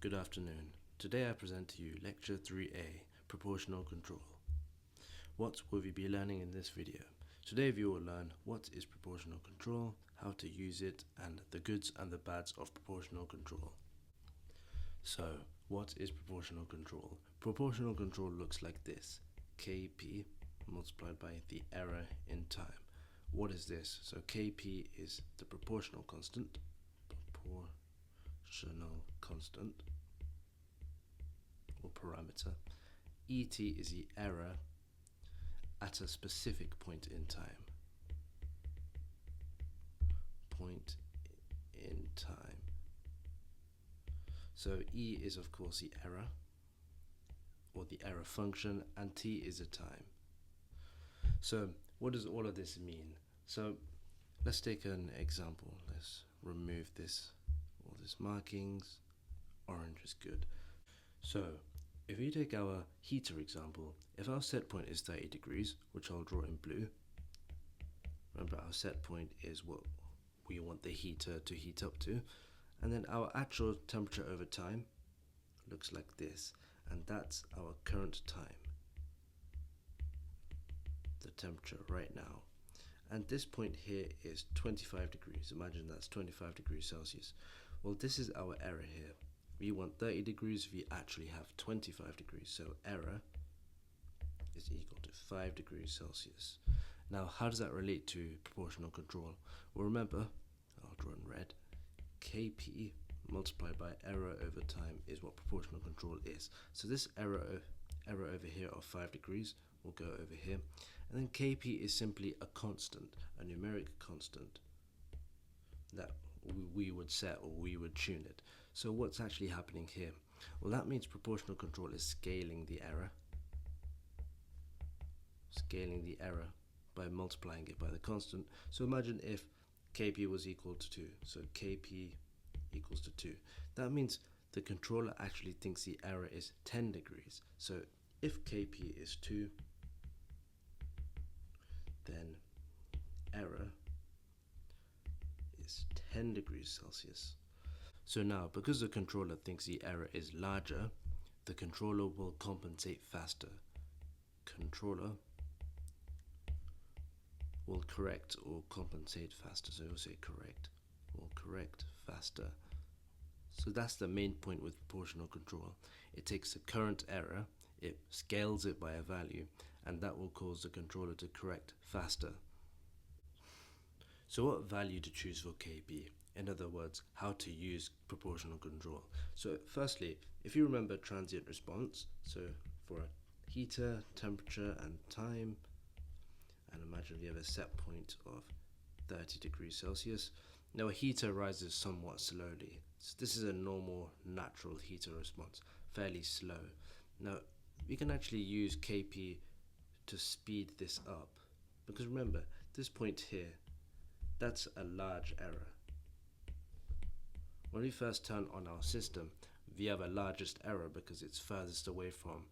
Good afternoon. Today I present to you Lecture 3A, Proportional Control. What will we be learning in this video? Today we will learn what is proportional control, how to use it, and the goods and the bads of proportional control. So, what is proportional control? Proportional control looks like this: Kp multiplied by the error in time. What is this? So Kp is the proportional constant, or parameter. Et is the error at a specific point in time. So E is of course the error, or the error function, and T is the time. So what does all of this mean? So let's take an example. Let's remove all these markings. Orange is good. So if we take our heater example, if our set point is 30 degrees, which I'll draw in blue, remember our set point is what we want the heater to heat up to, and then our actual temperature over time looks like this, and that's our current time, the temperature right now. And this point here is 25 degrees. Imagine that's 25 degrees Celsius. Well, this is our error here. We want 30 degrees, we actually have 25 degrees, so error is equal to 5 degrees Celsius. Now, how does that relate to proportional control? Well, remember, I'll draw in red, Kp multiplied by error over time is what proportional control is. So this error over here of 5 degrees will go over here, and then Kp is simply a constant, a numeric constant that we would set, or we would tune it. So what's actually happening here? Well, that means proportional control is scaling the error by multiplying it by the constant. So imagine if Kp was equal to 2, so Kp equals to 2. That means the controller actually thinks the error is 10 degrees. So if Kp is 2, then error is 10 degrees Celsius. So now, because the controller thinks the error is larger, the controller will compensate faster. Controller will correct or compensate faster. So we'll say correct, or correct faster. So that's the main point with proportional control. It takes the current error, it scales it by a value, and that will cause the controller to correct faster. So what value to choose for Kp? In other words, how to use proportional control. So firstly, if you remember transient response, so for a heater, temperature and time, and imagine we have a set point of 30 degrees Celsius. Now a heater rises somewhat slowly. So this is a normal, natural heater response, fairly slow. Now we can actually use Kp to speed this up, because remember, this point here, that's a large error. When we first turn on our system, we have a largest error because it's furthest away from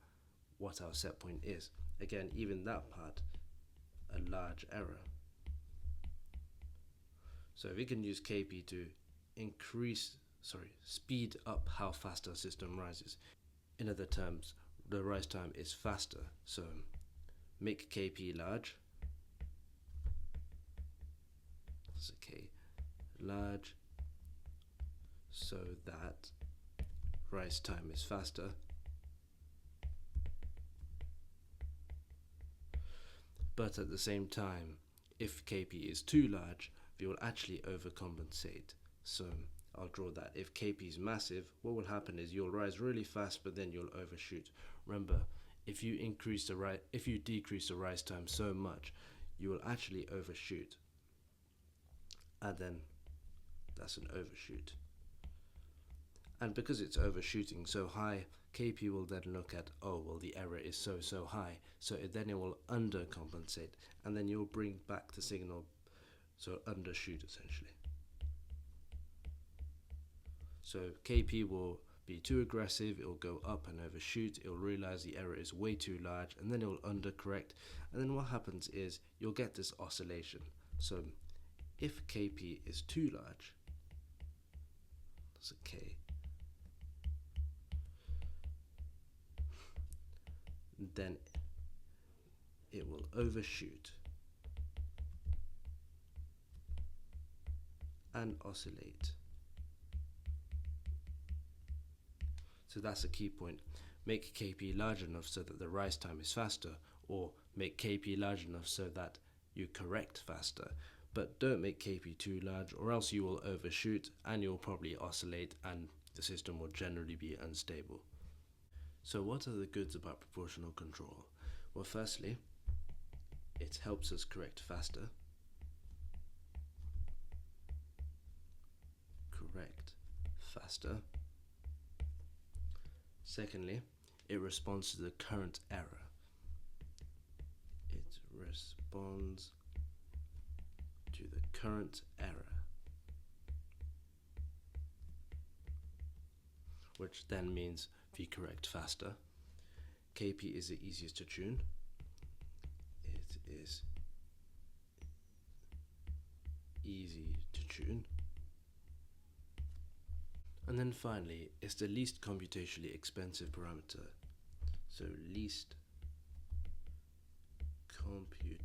what our set point is. Again, even that part, a large error. So we can use Kp to speed up how fast our system rises. In other terms, the rise time is faster. So make Kp large. That's okay, large, so that rise time is faster. But at the same time, if Kp is too large, we will actually overcompensate. So I'll draw that. If Kp is massive, what will happen is you'll rise really fast, but then you'll overshoot. Remember, if you decrease the rise time so much, you will actually overshoot, and then that's an overshoot. And because it's overshooting so high, Kp will then look at, oh well, the error is so high, so then it will undercompensate, and then you'll bring back the signal, so undershoot essentially. So Kp will be too aggressive, it will go up and overshoot, it will realize the error is way too large, and then it will undercorrect, and then what happens is you'll get this oscillation. So if Kp is too large, that's a K, then it will overshoot and oscillate. So that's a key point. Make Kp large enough so that the rise time is faster, or make Kp large enough so that you correct faster. But don't make Kp too large, or else you will overshoot and you'll probably oscillate and the system will generally be unstable. So what are the goods about proportional control? Well, firstly, it helps us correct faster. Secondly, it responds to the current error. It responds to the current error, which then means we correct faster. Kp is the easiest to tune. It is easy to tune. And then finally, it's the least computationally expensive parameter. So least computationally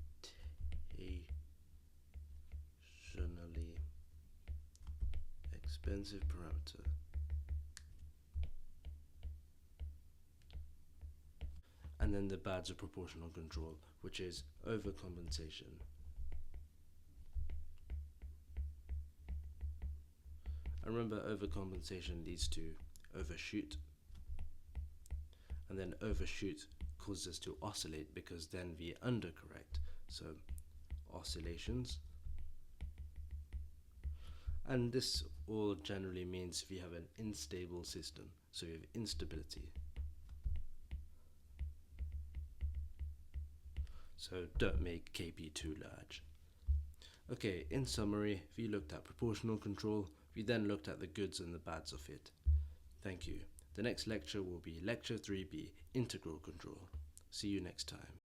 expensive parameter. And then the bads of proportional control, which is overcompensation. And remember, overcompensation leads to overshoot, and then overshoot causes us to oscillate because then we undercorrect. So oscillations, and this all generally means we have an unstable system, so we have instability. So don't make Kp too large. Okay, in summary, we looked at proportional control. We then looked at the goods and the bads of it. Thank you. The next lecture will be Lecture 3B, Integral Control. See you next time.